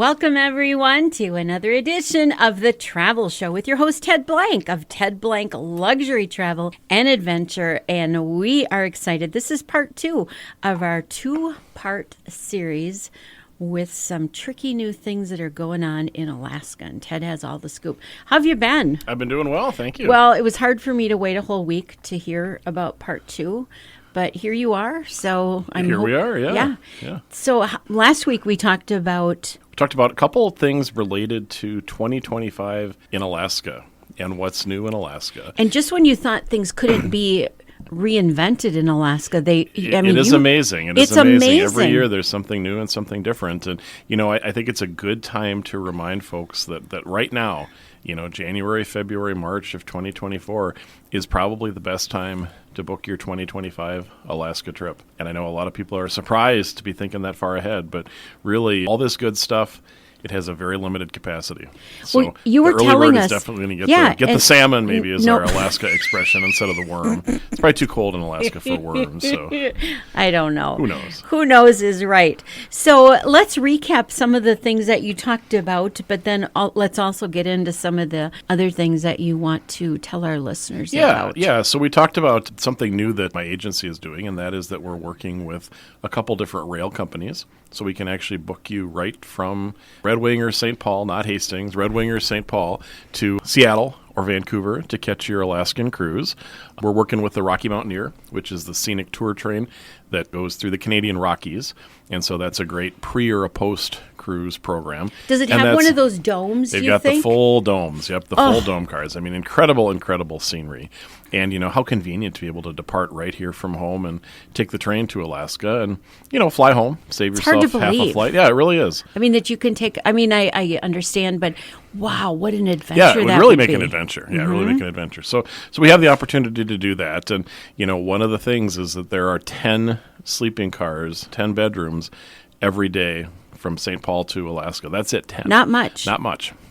Welcome, everyone, to another edition of The Travel Show with your host, Ted Blank of Ted Blank Luxury Travel and Adventure. And we are excited. This is part 2 of our 2-part series with some tricky new things that are going on in Alaska. And Ted has all the scoop. How have you been? I've been doing well, thank you. Well, it was hard for me to wait a whole week to hear about part 2. But here you are, so we are, yeah. So last week we talked about a couple of things related to 2025 in Alaska and what's new in Alaska. And just when you thought things couldn't be reinvented in Alaska, it is amazing. It's amazing. Every year there's something new and something different. And, I think it's a good time to remind folks that right now, January, February, March of 2024 is probably the best time to book your 2025 Alaska trip. And I know a lot of people are surprised to be thinking that far ahead, but really all this good stuff, it has a very limited capacity. So you were the early telling bird us, is definitely going to get the salmon, maybe, is our Alaska expression instead of the worm. It's probably too cold in Alaska for worms. So I don't know. Who knows? Who knows is right. So let's recap some of the things that you talked about, but then let's also get into some of the other things that you want to tell our listeners about. Yeah. So we talked about something new that my agency is doing, and that is that we're working with a couple different rail companies. So we can actually book you right from Red Wing or St. Paul, not Hastings, Red Wing or St. Paul, to Seattle or Vancouver to catch your Alaskan cruise. We're working with the Rocky Mountaineer, which is the scenic tour train that goes through the Canadian Rockies. And so that's a great pre or a post cruise program. Does it have one of those domes, They've got the full domes. Yep, the full dome cars. I mean, incredible scenery. And, how convenient to be able to depart right here from home and take the train to Alaska and, fly home, save yourself half a flight. Yeah, it really is. I mean, that you can take, I understand, but wow, what an adventure that would be. Yeah, it would really make an adventure. Mm-hmm. Yeah, really make an adventure. So we have the opportunity to do that. And, one of the things is that there are 10 sleeping cars, 10 bedrooms every day from St. Paul to Alaska. That's it, 10. Not much.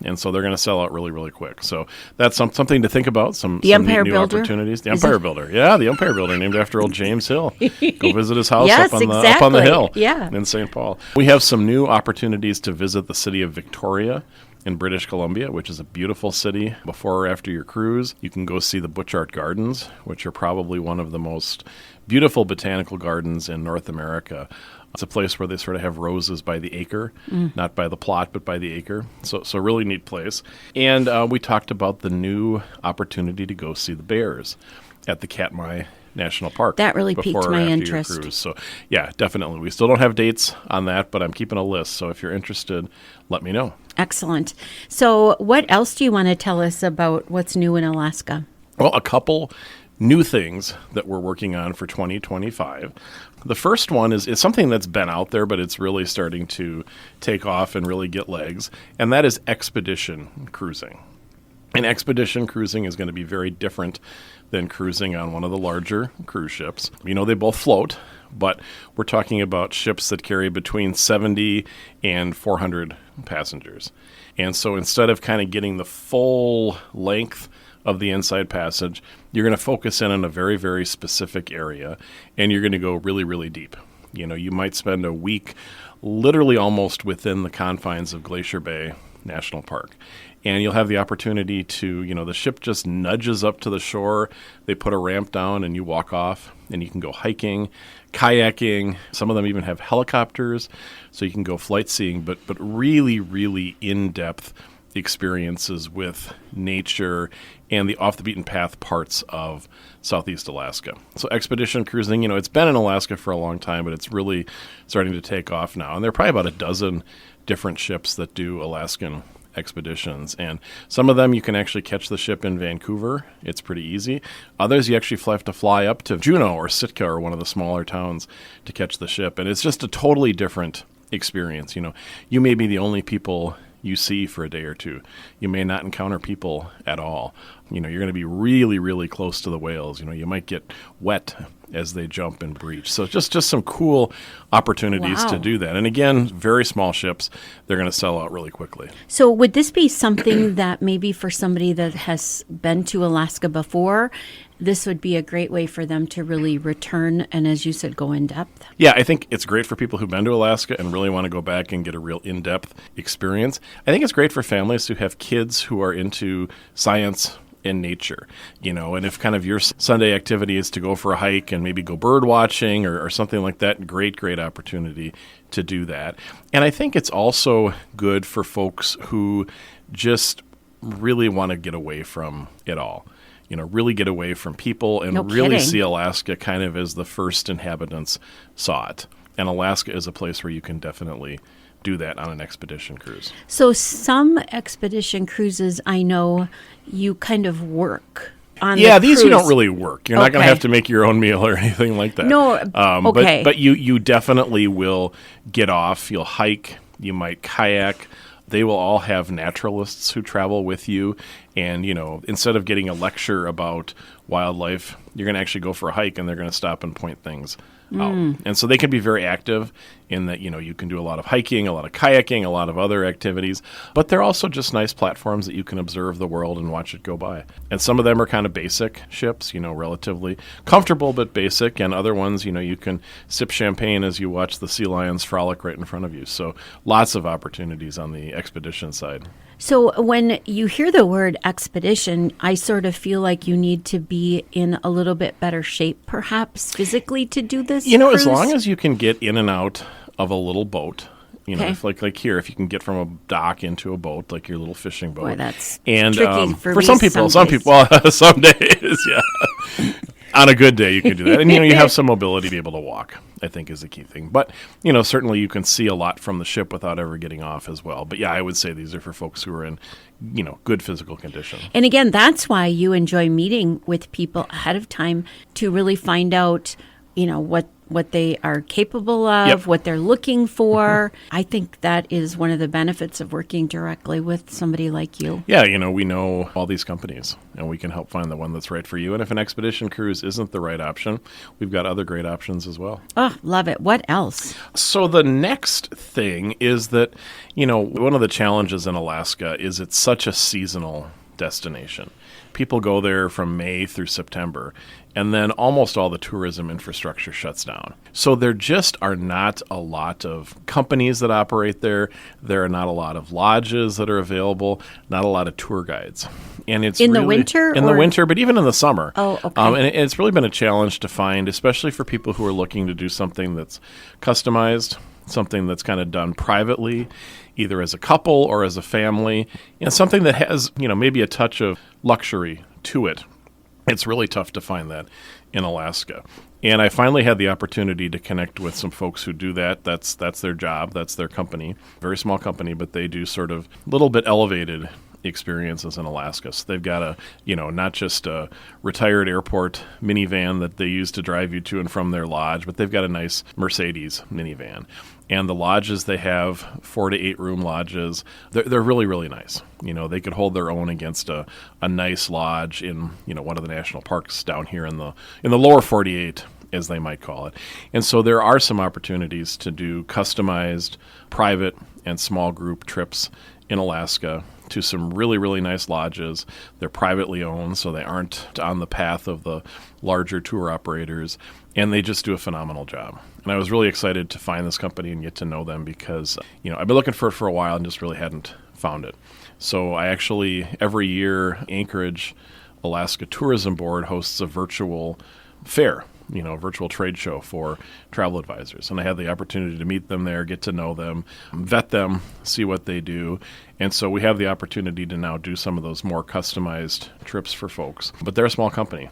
And so they're going to sell out really, really quick. So that's something to think about, some Empire new Builder? Opportunities. The Empire Builder. Yeah, the Empire Builder, named after old James Hill. Go visit his house Yes, up on the hill yeah. in St. Paul. We have some new opportunities to visit the city of Victoria in British Columbia, which is a beautiful city. Before or after your cruise, you can go see the Butchart Gardens, which are probably one of the most beautiful botanical gardens in North America. It's a place where they sort of have roses by the acre, not by the plot, but by the acre. So really neat place. And we talked about the new opportunity to go see the bears at the Katmai National Park. That really piqued my interest. Cruise. So, yeah, definitely. We still don't have dates on that, but I'm keeping a list. So if you're interested, let me know. Excellent. So what else do you want to tell us about what's new in Alaska? Well, a couple new things that we're working on for 2025. The first one is something that's been out there, but it's really starting to take off and really get legs, and that is expedition cruising. And expedition cruising is going to be very different than cruising on one of the larger cruise ships. They both float, but we're talking about ships that carry between 70 and 400 passengers. And so instead of kind of getting the full length of the inside passage, you're going to focus in on a very, very specific area, and you're going to go really, really deep. You might spend a week literally almost within the confines of Glacier Bay National Park. And you'll have the opportunity to, the ship just nudges up to the shore. They put a ramp down and you walk off, and you can go hiking, kayaking. Some of them even have helicopters, so you can go flight seeing, but really, really in-depth experiences with nature and the off-the-beaten-path parts of Southeast Alaska. So expedition cruising, it's been in Alaska for a long time, but it's really starting to take off now. And there are probably about a dozen different ships that do Alaskan expeditions. And some of them you can actually catch the ship in Vancouver. It's pretty easy. Others you actually have to fly up to Juneau or Sitka or one of the smaller towns to catch the ship. And it's just a totally different experience. You may be the only people you see for a day or two. You may not encounter people at all. You're going to be really, really close to the whales. You might get wet as they jump and breach. So just some cool opportunities to do that. And again, very small ships, they're going to sell out really quickly. So would this be something that maybe for somebody that has been to Alaska before this would be a great way for them to really return and, as you said, go in depth. Yeah, I think it's great for people who've been to Alaska and really want to go back and get a real in-depth experience. I think it's great for families who have kids who are into science and nature, and if kind of your Sunday activity is to go for a hike and maybe go bird watching or something like that, great opportunity to do that. And I think it's also good for folks who just really want to get away from it all. Really get away from people and really see Alaska kind of as the first inhabitants saw it. And Alaska is a place where you can definitely do that on an expedition cruise. So some expedition cruises, I know you kind of work on the these cruise. You don't really work. You're not going to have to make your own meal or anything like that. No, okay. But you definitely will get off. You'll hike. You might kayak. They will all have naturalists who travel with you. And, instead of getting a lecture about wildlife, you're going to actually go for a hike and they're going to stop and point things out. And so they can be very active in that, you can do a lot of hiking, a lot of kayaking, a lot of other activities. But they're also just nice platforms that you can observe the world and watch it go by. And some of them are kind of basic ships, relatively comfortable but basic. And other ones, you can sip champagne as you watch the sea lions frolic right in front of you. So lots of opportunities on the expedition side. So when you hear the word expedition, I sort of feel like you need to be in a little bit better shape, perhaps physically, to do this cruise? As long as you can get in and out of a little boat, if, like here, if you can get from a dock into a boat, like your little fishing boat. Boy, that's and tricky for me some people, some days, yeah. On a good day, you can do that. And, you have some mobility to be able to walk, I think, is the key thing. But, certainly you can see a lot from the ship without ever getting off as well. But, yeah, I would say these are for folks who are in, good physical condition. And, again, that's why you enjoy meeting with people ahead of time to really find out, what they are capable of, what they're looking for. I think that is one of the benefits of working directly with somebody like you. Yeah, we know all these companies, and we can help find the one that's right for you. And if an expedition cruise isn't the right option, we've got other great options as well. Oh, love it. What else? So the next thing is that, one of the challenges in Alaska is it's such a seasonal destination. People go there from May through September, and then almost all the tourism infrastructure shuts down. So there just are not a lot of companies that operate there. There are not a lot of lodges that are available, not a lot of tour guides. And it's in the winter? In the winter, but even in the summer. Oh, okay. And it's really been a challenge to find, especially for people who are looking to do something that's customized, something that's kind of done privately, either as a couple or as a family, something that has, maybe a touch of luxury to it. It's really tough to find that in Alaska. And I finally had the opportunity to connect with some folks who do that. That's their job. That's their company. Very small company, but they do sort of a little bit elevated experiences in Alaska. So they've got not just a retired airport minivan that they use to drive you to and from their lodge, but they've got a nice Mercedes minivan. And the lodges they have, 4 to 8 room lodges, they're really, really nice. They could hold their own against a nice lodge in, one of the national parks down here in the lower 48, as they might call it. And so there are some opportunities to do customized private and small group trips in Alaska to some really, really nice lodges. They're privately owned, so they aren't on the path of the larger tour operators, and they just do a phenomenal job. And I was really excited to find this company and get to know them because, I've been looking for it for a while and just really hadn't found it. So I actually, every year, Anchorage Alaska Tourism Board hosts a virtual fair, virtual trade show for travel advisors. And I had the opportunity to meet them there, get to know them, vet them, see what they do. And so we have the opportunity to now do some of those more customized trips for folks. But they're a small company.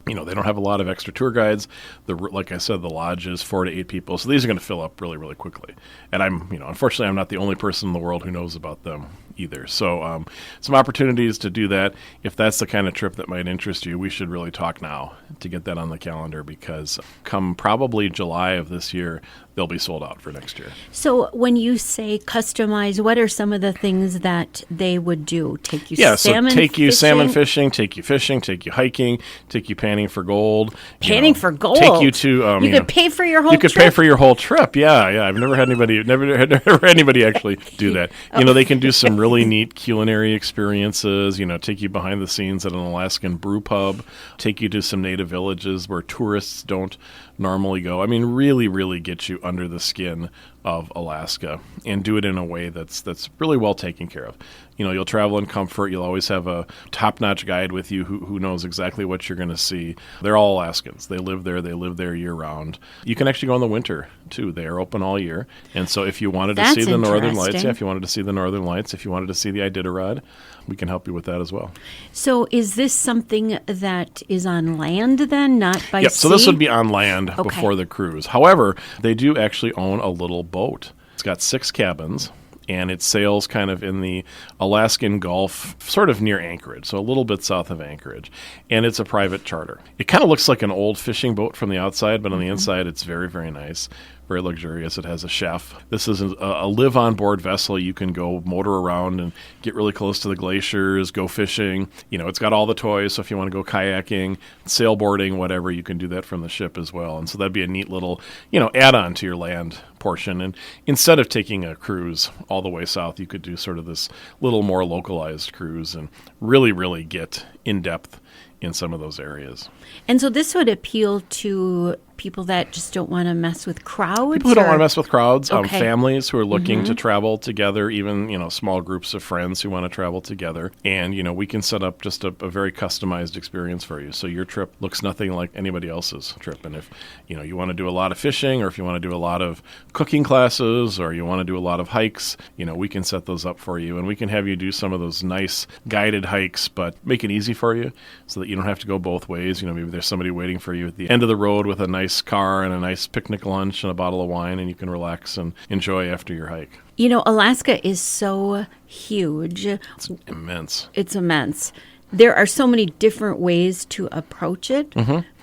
They don't have a lot of extra tour guides. Like I said, the lodge is 4 to 8 people. So these are going to fill up really, really quickly. And unfortunately, I'm not the only person in the world who knows about them either. So some opportunities to do that. If that's the kind of trip that might interest you, we should really talk now to get that on the calendar because come probably July of this year, they'll be sold out for next year. So when you say customize, what are some of the things that they would do? Take you salmon fishing? Take you salmon fishing, take you fishing, take you hiking, take you panning for gold. Panning for gold? Take you to... you could pay for your whole trip? You could pay for your whole trip, yeah. I've never had anybody actually do that. They can do some really neat culinary experiences, take you behind the scenes at an Alaskan brew pub, take you to some native villages where tourists don't normally go. I mean, really, really get you under the skin of Alaska and do it in a way that's really well taken care of. You'll travel in comfort. You'll always have a top-notch guide with you who knows exactly what you're going to see. They're all Alaskans. They live there. They live there year-round. You can actually go in the winter, too. They are open all year. And so if you wanted to see the Northern Lights, if you wanted to see the Northern Lights, if you wanted to see the Iditarod, we can help you with that as well. So is this something that is on land then, not by sea? Yep, so this would be on land before the cruise. However, they do actually own a little boat. It's got 6 cabins. And it sails kind of in the Alaskan Gulf, sort of near Anchorage, so a little bit south of Anchorage. And it's a private charter. It kind of looks like an old fishing boat from the outside, but on the inside, it's very, very nice, very luxurious. It has a chef. This is a live-on-board vessel. You can go motor around and get really close to the glaciers, go fishing. It's got all the toys, so if you want to go kayaking, sailboarding, whatever, you can do that from the ship as well. And so that'd be a neat little, add-on to your land portion. And instead of taking a cruise all the way south, you could do sort of this little more localized cruise and really, really get in-depth in some of those areas. And so this would appeal to people that just don't want to mess with crowds? People who don't want to mess with crowds, families who are looking to travel together, even, small groups of friends who want to travel together. And, we can set up just a very customized experience for you. So your trip looks nothing like anybody else's trip. And if, you want to do a lot of fishing, or if you want to do a lot of cooking classes, or you want to do a lot of hikes, we can set those up for you. And we can have you do some of those nice guided hikes, but make it easy for you so that you don't have to go both ways. Maybe there's somebody waiting for you at the end of the road with a nice car and a nice picnic lunch and a bottle of wine, and you can relax and enjoy after your hike. Alaska is so huge. It's immense. It's immense. There are so many different ways to approach it,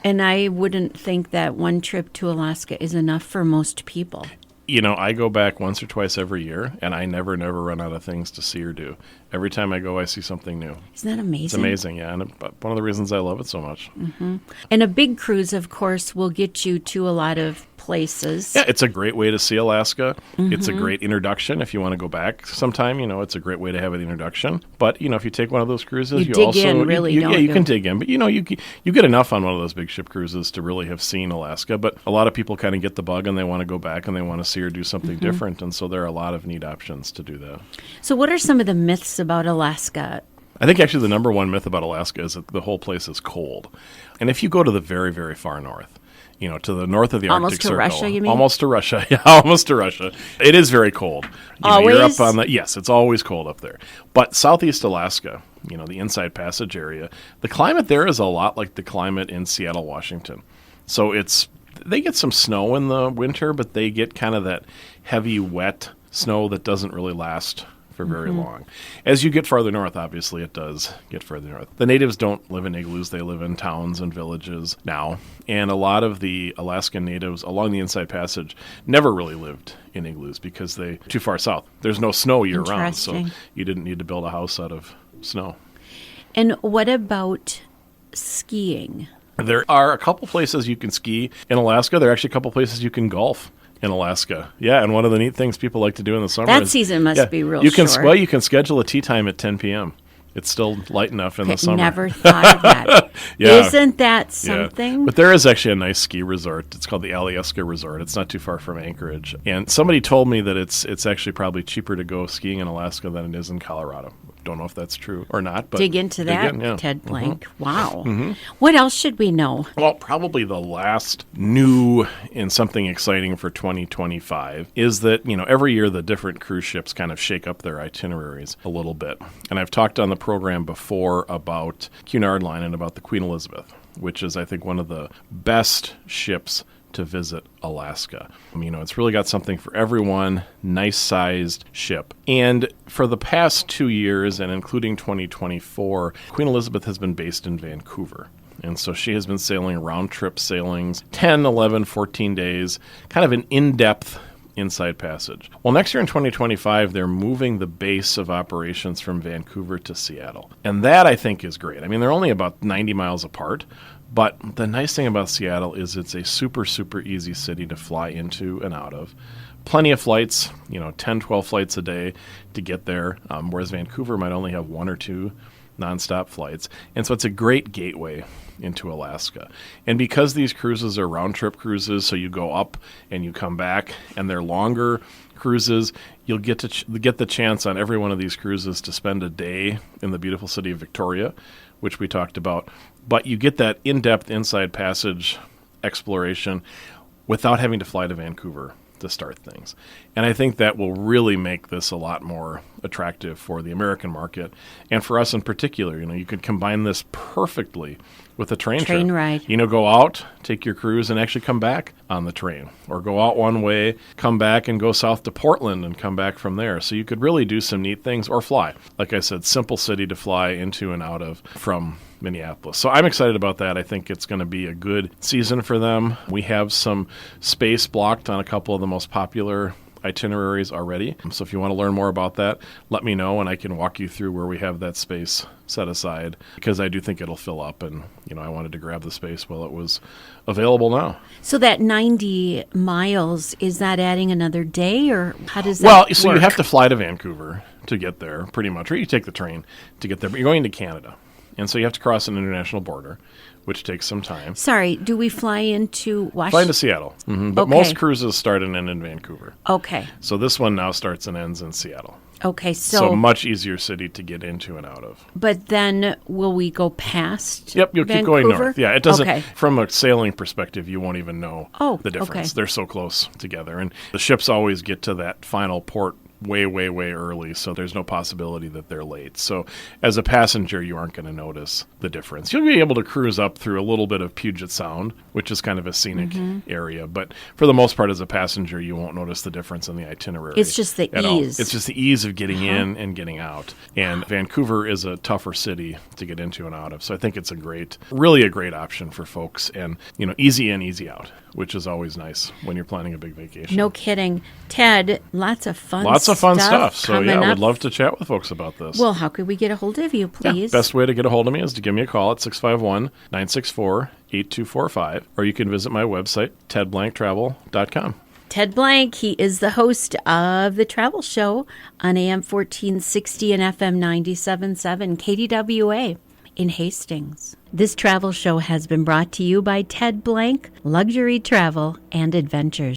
and I wouldn't think that one trip to Alaska is enough for most people. I go back once or twice every year, and I never run out of things to see or do. Every time I go, I see something new. Isn't that amazing? It's amazing, yeah. And one of the reasons I love it so much. Mm-hmm. And a big cruise, of course, will get you to a lot of places. Yeah, it's a great way to see Alaska. It's a great introduction if you want to go back sometime. It's a great way to have an introduction. But, if you take one of those cruises, you dig also... in, really, don't you can dig in. But, you get enough on one of those big ship cruises to really have seen Alaska. But a lot of people kind of get the bug and they want to go back and they want to see or do something different. And so there are a lot of neat options to do that. So what are some of the myths about Alaska? I think actually the number one myth about Alaska is that the whole place is cold. And if you go to the very, very far north, to the north of the Arctic Circle. Almost to Russia, you mean? Almost to Russia. Yeah, almost to Russia. It is very cold. Always? You're up on the, yes, it's always cold up there. But southeast Alaska, the Inside Passage area, the climate there is a lot like the climate in Seattle, Washington. So they get some snow in the winter, but they get kind of that heavy, wet snow that doesn't really last for very long. As you get farther north, obviously, it does get further north. The natives don't live in igloos. They live in towns and villages now. And a lot of the Alaskan natives along the Inside Passage never really lived in igloos because they're too far south. There's no snow year-round, so you didn't need to build a house out of snow. And what about skiing? There are a couple places you can ski in Alaska. There are actually a couple places you can golf in Alaska. Yeah, and one of the neat things people like to do in the summer that season must be real short. Well, you can schedule a tea time at 10 p.m. It's still light enough in the summer. Never thought of that. Yeah. Isn't that something? Yeah. But there is actually a nice ski resort. It's called the Alyeska Resort. It's not too far from Anchorage. And somebody told me that it's actually probably cheaper to go skiing in Alaska than it is in Colorado. Don't know if that's true or not. But dig into that, yeah. Ted Blank. Wow. What else should we know? Well, probably the last new and something exciting for 2025 is that, every year the different cruise ships kind of shake up their itineraries a little bit. And I've talked on the program before about Cunard Line and about the Queen Elizabeth, which is, I think, one of the best ships to visit Alaska. It's really got something for everyone, nice-sized ship. And for the past 2 years, and including 2024, Queen Elizabeth has been based in Vancouver. And so she has been sailing round-trip sailings, 10, 11, 14 days, kind of an in-depth Inside Passage. Well, next year in 2025, they're moving the base of operations from Vancouver to Seattle. And that, I think, is great. They're only about 90 miles apart. But the nice thing about Seattle is it's a super, super easy city to fly into and out of. plenty of flights, 10, 12 flights a day to get there, whereas Vancouver might only have one or two nonstop flights. And so it's a great gateway into Alaska. And because these cruises are round-trip cruises, so you go up and you come back, and they're longer cruises, you'll get to get the chance on every one of these cruises to spend a day in the beautiful city of Victoria, which we talked about. But you get that in-depth inside passage exploration without having to fly to Vancouver to start things. And I think that will really make this a lot more attractive for the American market and for us in particular. You could combine this perfectly with a train trip. Ride. Go out, take your cruise, and actually come back on the train. Or go out one way, come back, and go south to Portland and come back from there. So you could really do some neat things, or fly. Like I said, simple city to fly into and out of from Minneapolis. So I'm excited about that. I think it's going to be a good season for them. We have some space blocked on a couple of the most popular itineraries already. So if you want to learn more about that, let me know, and I can walk you through where we have that space set aside, because I do think it'll fill up, and I wanted to grab the space while it was available now. So that 90 miles, is that adding another day, or how does that work? So you have to fly to Vancouver to get there, pretty much, or you take the train to get there, but you're going to Canada. And so you have to cross an international border, which takes some time. Sorry, do we fly into Washington? Fly into Seattle. But Okay. most cruises start and end in Vancouver. Okay. So this one now starts and ends in Seattle. Okay, So much easier city to get into and out of. But then will we go past Yep, you'll Vancouver? keep going north. Yeah, it doesn't, Okay. from a sailing perspective, you won't even know the difference. okay. They're so close together. And the ships always get to that final port way, way, way early, so there's no possibility that they're late. So as a passenger, you aren't going to notice the difference. You'll be able to cruise up through a little bit of Puget Sound, which is kind of a scenic area, but for the most part, as a passenger, you won't notice the difference in the itinerary. It's just the at all. ease. It's just the ease of getting in and getting out. And Vancouver is a tougher city to get into and out of, so I think it's really a great option for folks, and easy in, easy out, which is always nice when you're planning a big vacation. No kidding. Ted, lots of fun stuff. So coming I would up. love to chat with folks about this. Well, how could we get a hold of you, please? Best way to get a hold of me is to give me a call at 651-964-8245, or you can visit my website, tedblanktravel.com. Ted Blank, he is the host of The Travel Show on AM 1460 and FM 97.7 KDWA in Hastings. This travel show has been brought to you by Ted Blank, Luxury Travel and Adventures.